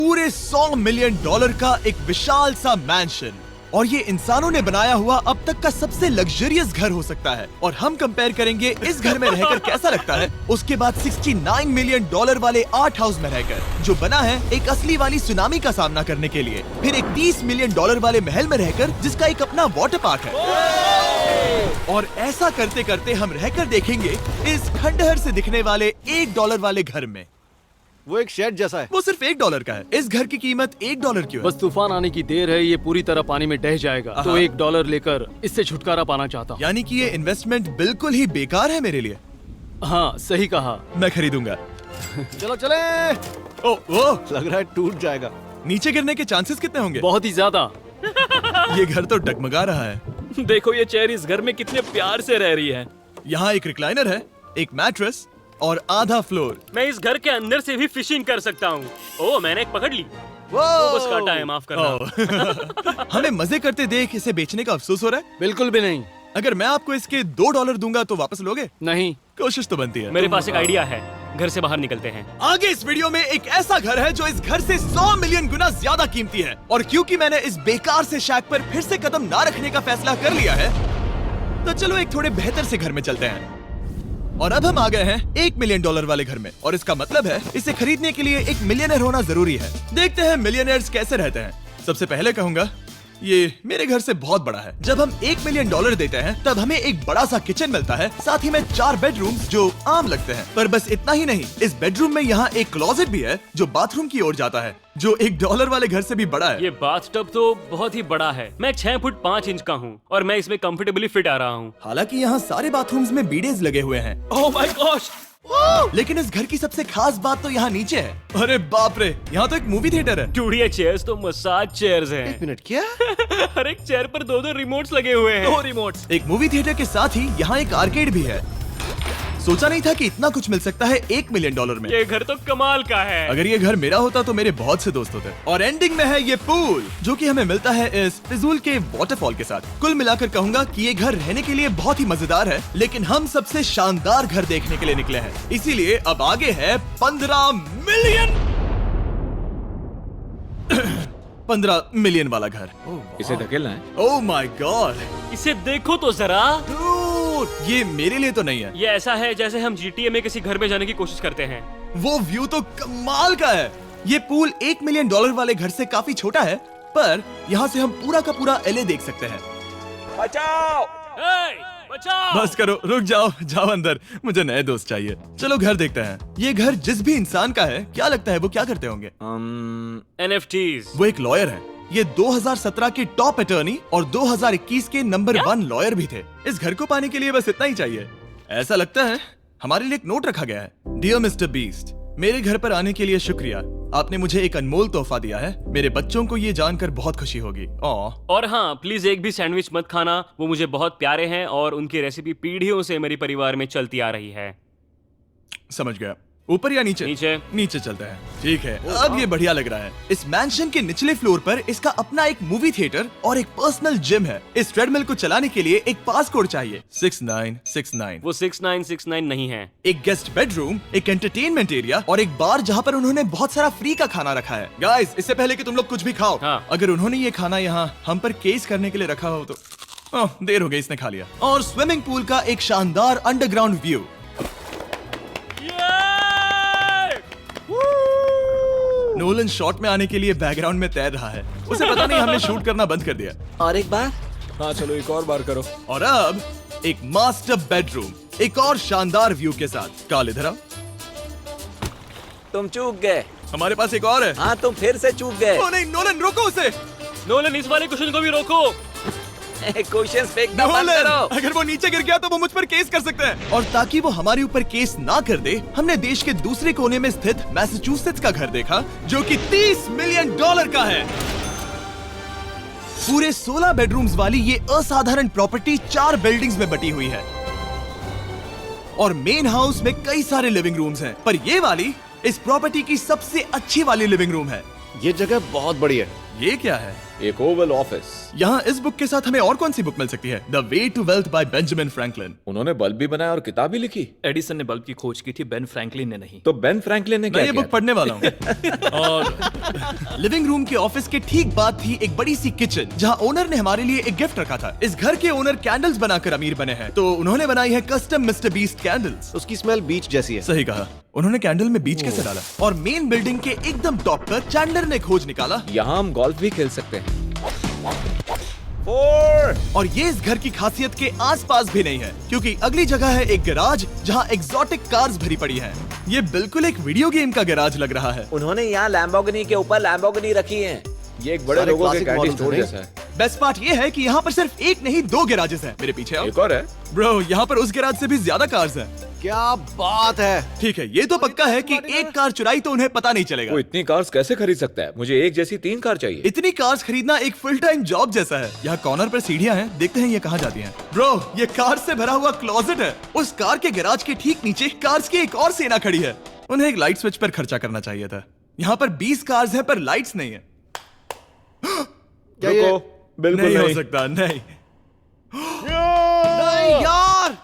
पूरे $100 मिलियन का एक विशाल सा मैंशन, और ये इंसानों ने बनाया हुआ अब तक का सबसे लग्जरियस घर हो सकता है। और हम कंपेयर करेंगे इस घर में रहकर कैसा लगता है उसके बाद $69 मिलियन वाले आर्ट हाउस में रहकर, जो बना है एक असली वाली सुनामी का सामना करने के लिए। फिर एक $30 मिलियन वाले महल में रहकर जिसका एक अपना वाटर पार्क है। और ऐसा करते करते हम रहकर देखेंगे इस खंडहर से दिखने वाले $1 वाले घर में। वो एक शेड जैसा है। वो सिर्फ $1 का है। इस घर की कीमत $1 क्यों है? बस तूफान आने की देर है, ये पूरी तरह पानी में ढह जाएगा, तो $1 लेकर इससे छुटकारा पाना चाहता हूँ। यानी कि ये इन्वेस्टमेंट बिल्कुल ही बेकार है मेरे लिए। हाँ सही कहा। मैं खरीदूंगा। चलो चले। ओ, लग रहा है टूट जाएगा। नीचे गिरने के चांसेस कितने होंगे? बहुत ही ज्यादा। ये घर तो डगमगा रहा है। देखो ये चेयर इस घर में कितने प्यार से रह रही है। यहाँ एक रिक्लाइनर है, एक मैट्रेस और आधा फ्लोर। मैं इस घर के अंदर से भी फिशिंग कर सकता हूँ। ओह मैंने एक पकड़ ली। वो बस काटा है, माफ करना। हमें मजे करते देख इसे बेचने का अफसोस हो रहा है? बिल्कुल भी नहीं। अगर मैं आपको इसके $2 दूंगा तो वापस लोगे? नहीं। कोशिश तो बनती है। मेरे पास एक आइडिया है, घर से बाहर निकलते हैं। आगे इस वीडियो में एक ऐसा घर है जो इस घर से 100 मिलियन गुना ज्यादा कीमती है। और क्योंकि मैंने इस बेकार से शैक पर फिर से कदम ना रखने का फैसला कर लिया है, तो चलो एक थोड़े बेहतर से घर में चलते हैं। और अब हम आ गए हैं $1 मिलियन वाले घर में, और इसका मतलब है इसे खरीदने के लिए एक मिलियनर होना जरूरी है। देखते हैं मिलियनर्स कैसे रहते हैं। सबसे पहले कहूंगा ये मेरे घर से बहुत बड़ा है। जब हम $1 मिलियन देते हैं तब हमें एक बड़ा सा किचन मिलता है, साथ ही में 4 बेडरूम्स जो आम लगते हैं। पर बस इतना ही नहीं, इस बेडरूम में यहाँ एक क्लोजेट भी है जो बाथरूम की ओर जाता है, जो $1 वाले घर से भी बड़ा है। ये बाथटब तो बहुत ही बड़ा है। मैं 6 फुट 5 इंच का हूँ और मैं इसमें कंफर्टेबली फिट आ रहा हूँ। हालांकि यहाँ सारे बाथरूम्स में बीडेज लगे हुए हैं। Oh my gosh! लेकिन इस घर की सबसे खास बात तो यहाँ नीचे है। अरे बाप रे, यहाँ तो एक मूवी थिएटर है। चूड़िया चेयर्स तो मसाज चेयर्स हैं। 1 मिनट क्या? हर एक चेयर पर 2-2 रिमोट्स लगे हुए हैं। 2 रिमोट्स। एक मूवी थिएटर के साथ ही यहाँ एक आर्केड भी है। सोचा नहीं था कि इतना कुछ मिल सकता है $1 मिलियन में। ये घर तो कमाल का है। अगर ये घर मेरा होता तो मेरे बहुत से दोस्त होते। और एंडिंग में है ये पूल, जो कि हमें मिलता है इस फिजूल के वाटरफॉल के साथ। कुल मिलाकर कहूंगा कि ये घर रहने के लिए बहुत ही मजेदार है, लेकिन हम सबसे शानदार घर देखने के लिए निकले हैं, इसीलिए अब आगे है 15 मिलियन वाला घर। इसे धकेलना है। ओह माय गॉड, इसे देखो तो जरा। ये मेरे लिए तो नहीं है। ये ऐसा है जैसे हम GTA में किसी घर में जाने की कोशिश करते हैं। वो व्यू तो कमाल का है। ये पूल $1 मिलियन वाले घर से काफी छोटा है, पर यहाँ से हम पूरा का पूरा LA देख सकते हैं। बचाओ! बचाओ! बस करो, रुक जाओ, जाओ अंदर, मुझे नए दोस्त चाहिए। चलो घर देखते हैं। ये घर जिस भी इंसान का है, क्या लगता है वो क्या करते होंगे? NFTs। वो एक लॉयर है। ये 2017 के टॉप अटर्नी और 2021 के नंबर 1 लॉयर भी थे। इस घर को पाने के लिए बस इतना ही चाहिए। ऐसा लगता है हमारे लिए एक नोट रखा गया है। डियर मिस्टर बीस्ट, मेरे घर पर आने के लिए शुक्रिया। आपने मुझे एक अनमोल तोहफा दिया है। मेरे बच्चों को ये जानकर बहुत खुशी होगी। और हाँ, प्लीज एक भी सैंडविच मत खाना, वो मुझे बहुत प्यारे हैं और उनकी रेसिपी पीढ़ियों से मेरे परिवार में चलती आ रही है। समझ गया। ऊपर या नीचे? नीचे। नीचे चलते हैं। ठीक है, अब ये बढ़िया लग रहा है। इस मैंशन के निचले फ्लोर पर इसका अपना एक मूवी थिएटर और एक पर्सनल जिम है। इस ट्रेडमिल को चलाने के लिए एक पास कोड चाहिए, 6969। वो 6969 नहीं है। एक गेस्ट बेडरूम, एक एंटरटेनमेंट एरिया और एक बार जहाँ पर उन्होंने बहुत सारा फ्री का खाना रखा है। गाइस, इससे पहले कि तुम लोग कुछ भी खाओ, हाँ। अगर उन्होंने ये खाना यहाँ हम पर केस करने के लिए रखा हो तो देर हो गई, इसने खा लिया। और स्विमिंग पूल का एक शानदार अंडरग्राउंड व्यू। नोलन शॉट में आने के लिए बैकग्राउंड में तैर रहा है। उसे पता नहीं हमने शूट करना बंद कर दिया। और एक बार? हाँ चलो एक और बार करो। और अब एक मास्टर बेडरूम, एक और शानदार व्यू के साथ। काल इधर आओ। तुम चूक गए। हमारे पास एक और है। हाँ तुम फिर से चूक गए। ओ नहीं, नोलन रोको उसे। नोलन, इस वाले क्वेश्चन को भी रोको। क्वेश्चन फेंकना बंद नोलन, करो। अगर वो नीचे गिर गया तो वो मुझ पर केस कर सकते हैं। और ताकि वो हमारे ऊपर केस ना कर दे, हमने देश के दूसरे कोने में स्थित मैसाचुसेट्स का घर देखा, जो कि $30 मिलियन का है। पूरे 16 बेडरूम्स वाली ये असाधारण प्रॉपर्टी 4 बिल्डिंग्स में बटी हुई है और मेन हाउस में कई सारे लिविंग रूम्स हैं, पर ये वाली इस प्रॉपर्टी की सबसे अच्छी वाली लिविंग रूम है। ये जगह बहुत बड़ी है। ये क्या है? एक ओवल ऑफिस। यहाँ इस बुक के साथ हमें और कौन सी बुक मिल सकती है? The way to wealth by Benjamin Franklin. उन्होंने बल्ब भी बनाया और किताब भी लिखी। एडिसन ने बल्ब की खोज की थी, बेन फ्रैंकलिन ने नहीं। तो बेन फ्रैंकलिन ने मैं क्या ये किया? बुक पढ़ने वाला हूँ। और लिविंग रूम के ऑफिस के ठीक बाद थी एक बड़ी सी किचन जहाँ ओनर ने हमारे लिए एक गिफ्ट रखा था। इस घर के ओनर कैंडल्स बनाकर अमीर बने हैं, तो उन्होंने बनाई है कस्टम मिस्टर बीस्ट कैंडल्स। उसकी स्मेल बीच जैसी है। सही कहा। उन्होंने कैंडल में बीच कैसे डाला? और मेन बिल्डिंग के एकदम टॉप पर चैंडलर ने खोज निकाला। यहाँ हम गोल्फ भी खेल सकते हैं। और ये इस घर की खासियत के आसपास भी नहीं है, क्योंकि अगली जगह है एक गैराज जहाँ एग्जॉटिक कार्स भरी पड़ी हैं। ये बिल्कुल एक वीडियो गेम का गैराज लग रहा है। उन्होंने यहाँ लैम्बोर्गिनी के ऊपर लैम्बोर्गिनी रखी है। ये एक बड़े सारे लोगों के classic कैंडी models स्टोर हैं। जैसा है। बेस्ट पार्ट ये है कि यहाँ पर सिर्फ एक नहीं 2 गैराजेस हैं। मेरे पीछे आओ। एक और है। ब्रो, यहाँ पर उस गैराज से भी ज्यादा कार्स हैं। क्या बात है। ठीक है, ये तो पक्का है कि एक कार चुराई तो उन्हें पता नहीं चलेगा। वो इतनी कार्स कैसे खरीद सकता है? मुझे एक जैसी 3 कार चाहिए। इतनी कार्स खरीदना एक फुल टाइम जॉब जैसा है। यहाँ कॉर्नर पर सीढ़ियाँ हैं, देखते हैं ये कहाँ जाती हैं। ब्रो, ये कार से भरा हुआ क्लोजेट है। उस कार के गैराज के ठीक नीचे कार्स की एक और सेना खड़ी है। उन्हें एक लाइट स्विच पर खर्चा करना चाहिए था। यहाँ पर 20 कार्स हैं पर लाइट्स नहीं है। रुको, बिल्कुल नहीं हो नहीं। सकता, नहीं। नहीं यार।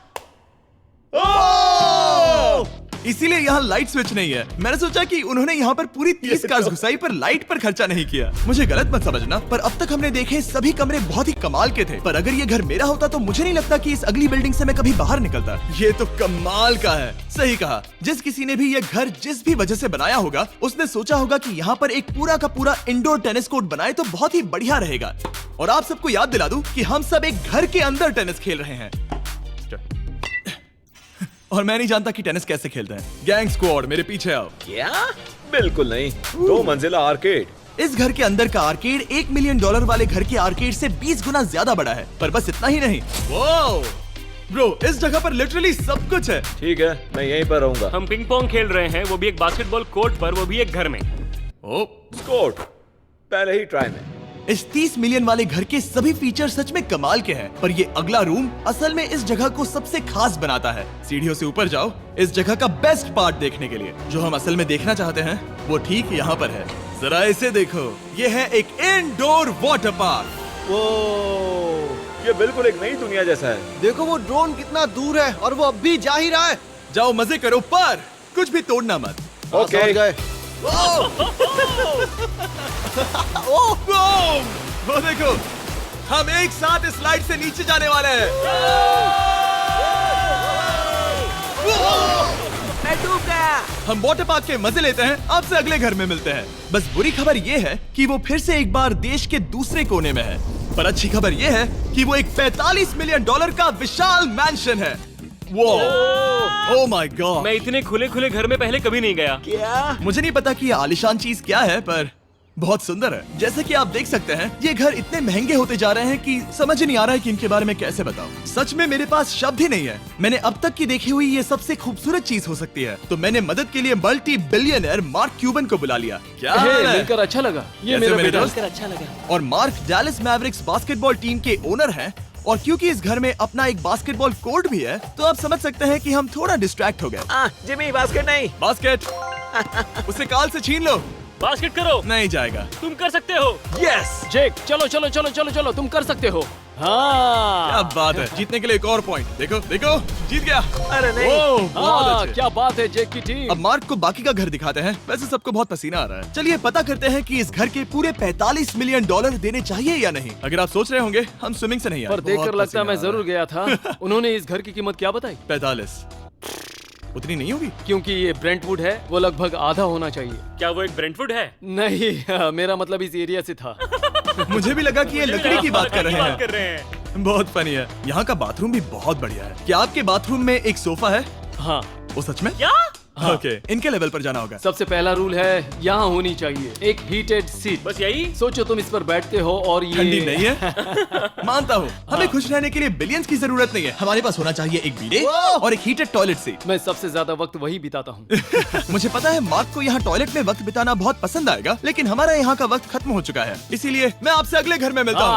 इसीलिए यहाँ लाइट स्विच नहीं है। मैंने सोचा कि उन्होंने यहाँ पर पूरी 30 कार्स घुसाई पर लाइट पर खर्चा नहीं किया। मुझे गलत मत समझना, पर अब तक हमने देखे सभी कमरे बहुत ही कमाल के थे। पर अगर ये घर मेरा होता तो मुझे नहीं लगता कि इस अगली बिल्डिंग से मैं कभी बाहर निकलता। ये तो कमाल का है। सही कहा। जिस किसी ने भी ये घर जिस भी वजह से बनाया होगा, उसने सोचा होगा कि यहाँ पर एक पूरा का पूरा इंडोर टेनिस कोर्ट बनाए तो बहुत ही बढ़िया रहेगा। और आप सबको याद दिला दूं कि हम सब एक घर के अंदर टेनिस खेल रहे हैं। और मैं नहीं जानता कि टेनिस कैसे खेलते हैं। गैंग स्क्वाड, मेरे पीछे आओ। क्या? बिल्कुल नहीं। 2 मंजिला आर्केड। इस घर के अंदर का आर्केड $1 मिलियन वाले घर के आर्केड से 20 गुना ज्यादा बड़ा है। पर बस इतना ही नहीं। वाओ! ब्रो, इस जगह पर लिटरली सब कुछ है। ठीक है, मैं यहीं पर रहूंगा। हम पिंग पोंग खेल रहे हैं, वो भी एक बास्केटबॉल कोर्ट पर, वो भी एक घर में। ओ, स्कोट पहले ही ट्राई में। इस 30 मिलियन वाले घर के सभी फीचर सच में कमाल के हैं, पर ये अगला रूम असल में इस जगह को सबसे खास बनाता है। सीढ़ियों से ऊपर जाओ इस जगह का बेस्ट पार्ट देखने के लिए। जो हम असल में देखना चाहते हैं वो ठीक यहाँ पर है। जरा इसे देखो, ये है एक इंडोर वाटर पार्क। वो ये बिल्कुल एक नई दुनिया जैसा है। देखो वो ड्रोन कितना दूर है और वो अब भी जा ही रहा है। जाओ मजे करो, पर कुछ भी तोड़ना मत। ओके। समझ गए। वो देखो, हम एक साथ इस स्लाइड से नीचे जाने वाले हैं। मैं डूब गया। हम वाटर पार्क के मजे लेते हैं, आपसे अगले घर में मिलते हैं। बस बुरी खबर ये है कि वो फिर से एक बार देश के दूसरे कोने में है। पर अच्छी खबर ये है कि वो एक $45 मिलियन का विशाल मैंशन है। वो ओह माय गॉड। मैं इतने खुले खुले घर में पहले कभी नहीं गया। क्या? मुझे नहीं पता कि ये आलिशान चीज क्या है, पर बहुत सुंदर है। जैसे कि आप देख सकते हैं, ये घर इतने महंगे होते जा रहे हैं कि समझ नहीं आ रहा है कि इनके बारे में कैसे बताऊं। सच में मेरे पास शब्द ही नहीं है। मैंने अब तक की देखी हुई ये सबसे खूबसूरत चीज हो सकती है। तो मैंने मदद के लिए मल्टी बिलियनर मार्क क्यूबन को बुला लिया। क्या हे, हाल है? मिलकर अच्छा लगा। ये कैसे मेरा मेरे बेटा। दोस्त? अच्छा लगा। और mark Dallas Mavericks basketball team के ओनर हैं। और क्योंकि इस घर में अपना एक बास्केटबॉल कोर्ट भी है, तो आप समझ सकते हैं कि हम थोड़ा डिस्ट्रैक्ट हो गए। जिमी, बास्केट नहीं। बास्केट उसे काल से छीन लो। बास्केट करो। नहीं जाएगा। तुम कर सकते हो। यस, जेक, चलो चलो चलो चलो चलो, तुम कर सकते हो। हाँ क्या बात है। जीतने के लिए एक और पॉइंट। देखो देखो, जीत गया। अरे नहीं। ओह, बहुत हाँ, अच्छे। क्या बात है जेक की टीम। अब मार्क को बाकी का घर दिखाते हैं। वैसे सबको बहुत पसीना आ रहा है। चलिए पता करते हैं कि इस घर के पूरे $45 मिलियन देने चाहिए या नहीं। अगर आप सोच रहे होंगे हम स्विमिंग से नहीं आए, पर देखकर बहुत लगता है मैं पसीना आ जरूर गया था। उन्होंने इस घर की कीमत क्या बताई? 45 उतनी नहीं होगी। क्योंकि ये ब्रेंटवुड है, वो लगभग आधा होना चाहिए। क्या वो एक ब्रेंटवुड है? नहीं, मेरा मतलब इस एरिया से था। मुझे भी लगा कि ये लकड़ी की बात कर रहे बात कर हैं। रहे हैं। बहुत फनी है। यहाँ का बाथरूम भी बहुत बढ़िया है। क्या आपके बाथरूम में एक सोफा है? हाँ, वो सच में? क्या? ओके, इनके लेवल पर जाना होगा। सबसे पहला रूल है यहाँ होनी चाहिए एक हीटेड सीट। बस यही? सोचो तुम इस पर बैठते हो और ये ठंडी नहीं है। मानता हूँ, हमें खुश रहने के लिए बिलियंस की जरूरत नहीं है। हमारे पास होना चाहिए एक बीडे और एक हीटेड टॉयलेट सीट। मैं सबसे ज्यादा वक्त वही बिताता हूँ। मुझे पता है मार्क को यहाँ टॉयलेट में वक्त बिताना बहुत पसंद आएगा, लेकिन हमारा यहाँ का वक्त खत्म हो चुका है। इसीलिए मैं आपसे अगले घर में मिलता हूँ।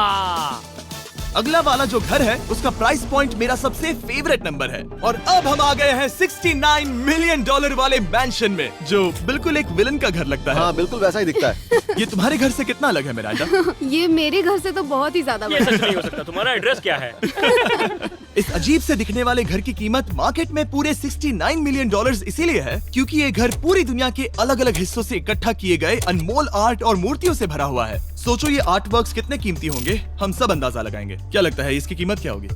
अगला वाला जो घर है उसका प्राइस पॉइंट मेरा सबसे फेवरेट नंबर है। और अब हम आ गए हैं 69 मिलियन डॉलर वाले मैंशन में, जो बिल्कुल एक विलन का घर लगता है। हाँ बिल्कुल वैसा ही दिखता है। ये तुम्हारे घर से कितना अलग है मिरांडा? ये मेरे घर से तो बहुत ही ज्यादा ये बड़ा सच नहीं हो सकता। तुम्हारा एड्रेस क्या है? इस अजीब से दिखने वाले घर की कीमत मार्केट में पूरे 69 मिलियन डॉलर्स इसीलिए है क्योंकि ये घर पूरी दुनिया के अलग अलग हिस्सों से इकट्ठा किए गए अनमोल आर्ट और मूर्तियों से भरा हुआ है। सोचो ये आर्ट वर्क्स कितने कीमती होंगे, हम सब अंदाजा लगाएंगे। क्या लगता है इसकी कीमत क्या होगी?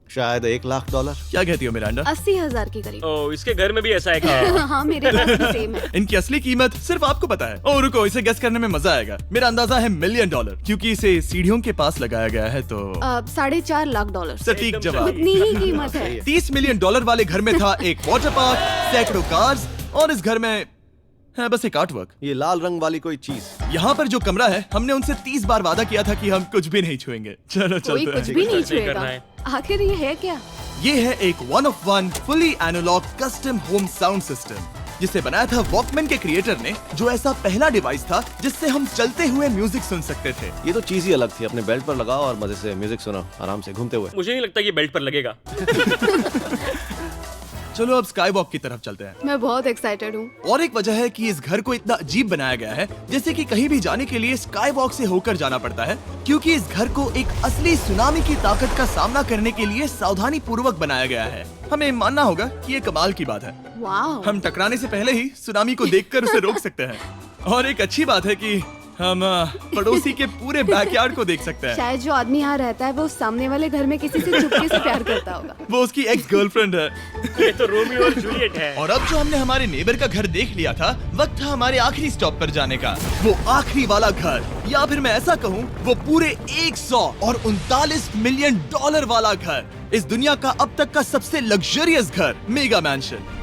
शायद $1,00,000। क्या कहती हो मिरांडा? 80,000 के करीब। ओ, इसके घर में भी ऐसा है क्या? हाँ मेरे घर भी सेम है। इनकी असली कीमत सिर्फ आपको पता है। ओ रुको, इसे गेस करने में मजा आएगा। मेरा अंदाजा है मिलियन डॉलर क्योंकि इसे सीढ़ियों के पास लगाया गया है। तो $4.5 लाख। सटीक एकदम जवाब। उतनी ही कीमत है। 30 मिलियन डॉलर वाले घर में था एक वाटर पार्क, सैकड़ों कार्स और इस घर में है बस एक आर्ट वर्क। ये लाल रंग वाली कोई चीज। यहाँ पर जो कमरा है, हमने उनसे 30 बार वादा किया था कि हम कुछ भी नहीं छुएंगे। चलो कोई चलते कुछ हैं। भी नहीं नहीं छुएगा। करना है। आखिर ये है क्या? ये है एक 1 of 1 fully analogue custom home sound system जिसे बनाया था वॉकमैन के क्रिएटर ने, जो ऐसा पहला डिवाइस था जिससे हम चलते हुए म्यूजिक सुन सकते थे। ये तो चीज ही अलग थी। अपने बेल्ट पर लगाओ और मजे से म्यूजिक सुनो आराम से घूमते हुए। मुझे नहीं लगता ये बेल्ट पर लगेगा। चलो अब स्काई वॉक की तरफ चलते हैं। मैं बहुत एक्साइटेड हूँ। और एक वजह है कि इस घर को इतना अजीब बनाया गया है, जैसे कि कहीं भी जाने के लिए स्काई वॉक से होकर जाना पड़ता है, क्योंकि इस घर को एक असली सुनामी की ताकत का सामना करने के लिए सावधानी पूर्वक बनाया गया है। हमें मानना होगा कि ये कमाल की बात है। वाह। हम टकराने से पहले ही सुनामी को देखकर उसे रोक सकते हैं। और एक अच्छी बात है कि हम पड़ोसी के पूरे बैकयार्ड को देख सकते हैं। शायद जो आदमी यहाँ रहता है वो सामने वाले घर में किसी से चुपके से प्यार करता होगा। वो उसकी एक्स गर्लफ्रेंड है। ये तो रोमियो और जूलियट है। और अब जो हमने हमारे नेबर का घर देख लिया था, वक्त था हमारे आखिरी स्टॉप पर जाने का। वो आखिरी वाला घर, या फिर मैं ऐसा कहूँ वो पूरे 139 मिलियन डॉलर वाला घर। इस दुनिया का अब तक का सबसे लग्जरियस घर, मेगा मैंशन।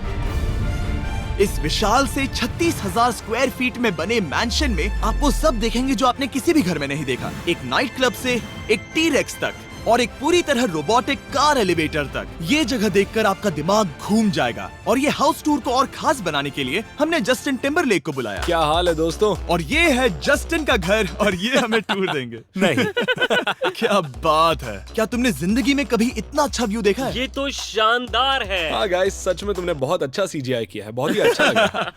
इस विशाल से 36,000 स्क्वायर फीट में बने मैंशन में आप वो सब देखेंगे जो आपने किसी भी घर में नहीं देखा। एक नाइट क्लब से एक टी-रेक्स तक और एक पूरी तरह रोबोटिक कार एलिवेटर तक। ये जगह देखकर आपका दिमाग घूम जाएगा। और ये हाउस टूर को और खास बनाने के लिए हमने जस्टिन टिम्बरलेक को बुलाया। क्या हाल है दोस्तों? और ये है जस्टिन का घर और ये हमें टूर देंगे। नहीं। क्या बात है, क्या तुमने जिंदगी में कभी इतना अच्छा व्यू देखा है? ये तो शानदार है। हाँ गाइस, सच में तुमने बहुत अच्छा CGI किया है। बहुत ही अच्छा लगा।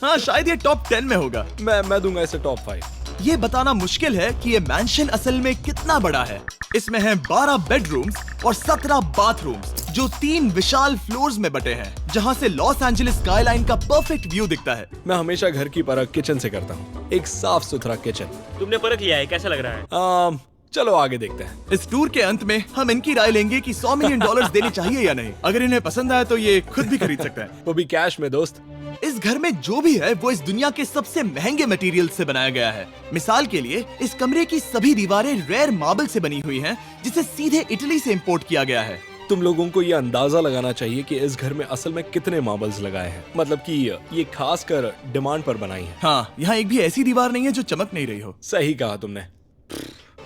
हाँ शायद ये टॉप 10 में होगा। मैं दूंगा इसे टॉप 5। ये बताना मुश्किल है कि ये मैंशन असल में कितना बड़ा है। इसमें हैं 12 बेडरूम्स और 17 बाथरूम्स, जो 3 विशाल फ्लोर्स में बटे हैं, जहां से लॉस एंजलिस स्काईलाइन का परफेक्ट व्यू दिखता है। मैं हमेशा घर की परख किचन से करता हूँ। एक साफ सुथरा किचन। तुमने परख लिया है, कैसा लग रहा है? चलो आगे देखते हैं। इस टूर के अंत में हम इनकी राय लेंगे कि 100 मिलियन डॉलर्स देने चाहिए या नहीं। अगर इन्हें पसंद आए तो ये खुद भी खरीद सकते हैं। वो भी कैश में दोस्त। इस घर में जो भी है वो इस दुनिया के सबसे महंगे मटेरियल से बनाया गया है। मिसाल के लिए इस कमरे की सभी दीवारें रेयर मार्बल से बनी हुई हैं, जिसे सीधे इटली से इंपोर्ट किया गया है। तुम लोगों को ये अंदाजा लगाना चाहिए कि इस घर में असल में कितने मार्बल्स लगाए हैं। मतलब कि ये खास कर डिमांड पर बनाई है। हाँ, यहाँ एक भी ऐसी दीवार नहीं है जो चमक नहीं रही हो। सही कहा तुमने।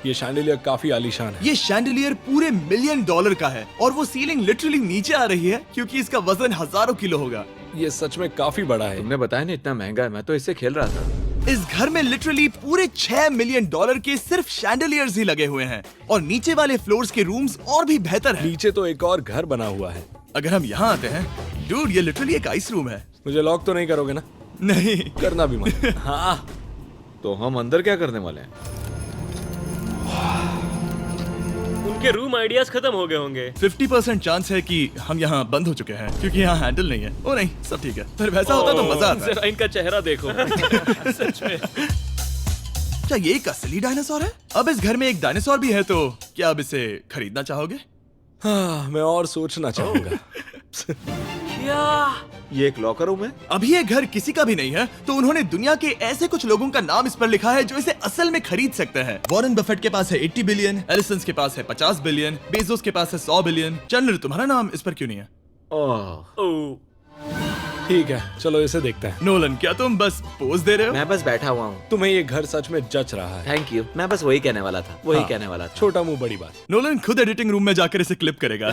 ये शैंडिलियर काफी आलीशान है। ये शैंडिलियर पूरे $1 मिलियन का है और वो सीलिंग लिटरली नीचे आ रही है क्योंकि इसका वजन हजारों किलो होगा। ये सच में काफी बड़ा है। तुमने बताया ना इतना महंगा है, मैं तो इससे खेल रहा था। इस घर में लिटरली पूरे $6 मिलियन के सिर्फ शैंडिलियर्स ही लगे हुए हैं और नीचे वाले फ्लोर्स के रूम्स और भी बेहतर हैं। नीचे तो एक और घर बना हुआ है। अगर हम यहाँ आते हैं, डूड, ये लिटरली एक आइस रूम है। मुझे लॉक तो नहीं करोगे ना? नहीं करना भी मत। हाँ, तो हम अंदर क्या करने वाले हैं? उनके रूम आइडियाज खत्म हो गए होंगे। 50% चांस है कि हम यहाँ बंद हो चुके हैं क्योंकि यहाँ हैंडल नहीं है। ओ नहीं, सब ठीक है। पर वैसा होता तो मजा आता। जरा इनका चेहरा देखो। सच में। क्या ये एक असली डायनासोर है? अब इस घर में एक डायनासोर भी है, तो क्या अब इसे खरीदना चाहोगे? हाँ, मैं और सोचना चाहूंगा। ये एक लॉकर रूम है? अभी ये घर किसी का भी नहीं है, तो उन्होंने दुनिया के ऐसे कुछ लोगों का नाम इस पर लिखा है जो इसे असल में खरीद सकते हैं। वॉरेन बफेट के पास है 80 बिलियन, एलिसन के पास है 50 बिलियन, बेजोस के पास है 100 बिलियन। चंद्र, तुम्हारा नाम इस पर क्यों नहीं है? ओह, ठीक है, चलो इसे देखते हैं। नोलन, क्या तुम बस पोज दे रहे हो? मैं बस बैठा हुआ हूँ। तुम्हें ये घर सच में जच रहा है। Thank you. मैं बस वही कहने वाला था। हाँ, कहने वाला था। छोटा मुंह बड़ी बात। नोलन खुद एडिटिंग रूम में जाकर इसे क्लिप करेगा।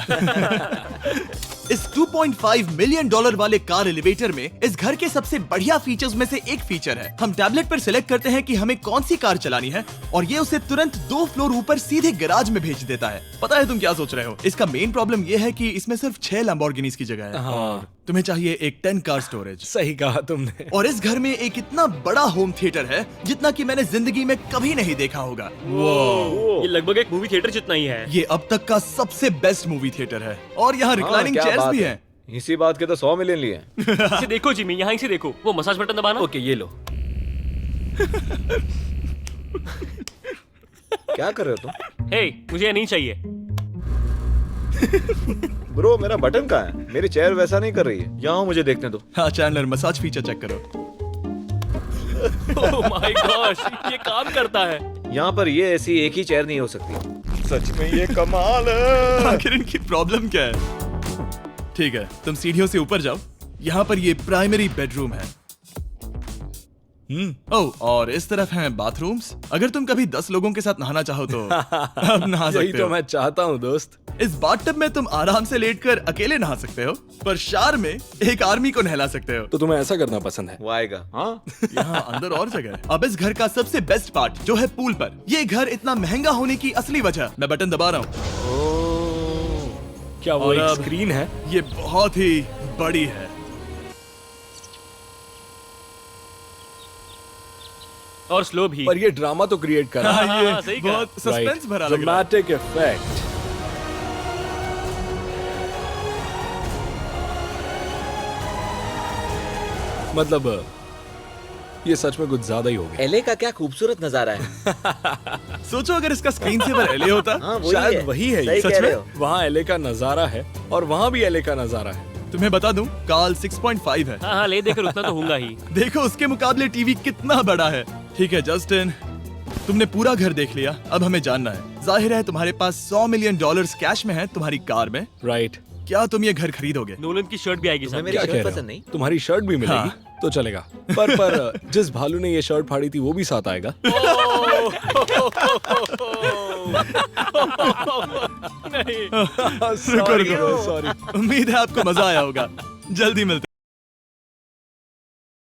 इस $2.5 मिलियन वाले कार एलिवेटर में इस घर के सबसे बढ़िया फीचर्स में से एक फीचर है। हम टैबलेट पर सिलेक्ट करते हैं कि हमें कौन सी कार चलानी है और ये उसे तुरंत 2 फ्लोर ऊपर सीधे गैराज में भेज देता है। पता है तुम क्या सोच रहे हो? इसका मेन प्रॉब्लम ये है कि इसमें सिर्फ 6 लैम्बोर्गिनीज की जगह है। और तुम्हें चाहिए एक 10 कार स्टोरेज। सही कहा तुमने। और इस घर में एक इतना बड़ा होम थिएटर है जितना कि मैंने जिंदगी में कभी नहीं देखा होगा। ये लगभग एक मूवी थिएटर जितना ही है। ये अब तक का सबसे बेस्ट मूवी थिएटर है और यहाँ रिक्लाइनिंग क्या चेयर्स बात भी है। हैं। इसी बात के तो 100 मिलियन लिए हैं। इसे देखो जिमी, यहाँ से देखो, वो मसाज बटन दबाना। ओके ये लो। क्या कर रहे हो तुम? हे, मुझे ये नहीं चाहिए। ब्रो मेरा बटन कहाँ है? मेरी चेयर वैसा नहीं कर रही है। यहाँ मुझे देखने दो। हाँ चैंडलर, मसाज फीचर चेक करो। ओह माय गॉश, ये काम करता है। यहाँ पर ये ऐसी एक ही चेयर नहीं हो सकती। सच में ये कमाल है। आखिर इनकी प्रॉब्लम क्या है? ठीक है, तुम सीढ़ियों से ऊपर जाओ। यहाँ पर ये प्राइमरी बेडरूम है। ओह, और इस तरफ हैं बाथरूम्स। अगर तुम कभी 10 लोगों के साथ नहाना चाहो तो अब नहा यही सकते तो हो। मैं चाहता हूँ दोस्त। इस बाथटब में तुम आराम से लेटकर अकेले नहा सकते हो, पर शार में एक आर्मी को नहला सकते हो। तो तुम्हें ऐसा करना पसंद है? वो आएगा। हाँ यहाँ अंदर और जगह है। अब इस घर का सबसे बेस्ट पार्ट जो है पूल पर। ये घर इतना महंगा होने की असली वजह, मैं बटन दबा रहा हूँ। क्या वो और एक अब- स्क्रीन है? ये बहुत ही बड़ी है। और स्लो भी। पर ये ड्रामा तो क्रिएट कर रहा है। हाँ, ये हाँ, सही कहा। बहुत सस्पेंस भरा लग रहा है। Dramatic effect. मतलब ये सच में कुछ ज्यादा ही हो गया। एलए का क्या खूबसूरत नजारा है। सोचो अगर इसका स्क्रीन सेवर एलए होता। हाँ वही शायद है। वही है ये। सही सच कह में? रहे हो। वहाँ एलए का नजारा है और वहाँ भी एलए का नजारा है। तुम्हें बता दूं, काल 6.5 है। हाँ हाँ, ले देकर उतना तो होगा ही। देखो उसके मुकाबले टीवी कितना बड़ा है। ठीक है जस्टिन, तुमने पूरा घर देख लिया। अब हमें जानना है, जाहिर है तुम्हारे पास $100 मिलियन कैश में है तुम्हारी कार में। राइट। क्या तुम ये घर खरीदोगे? नोलन की शर्ट भी आएगी तुम्हें साथ। मेरी क्या शर्ट कह रहे पसंद हो? नहीं? तुम्हारी शर्ट भी मिलेगी हाँ। तो चलेगा। पर जिस भालू ने ये शर्ट फाड़ी थी वो भी साथ आएगा। रुको रुको, सॉरी। उम्मीद है आपको मजा आया होगा। जल्दी मिलते हैं।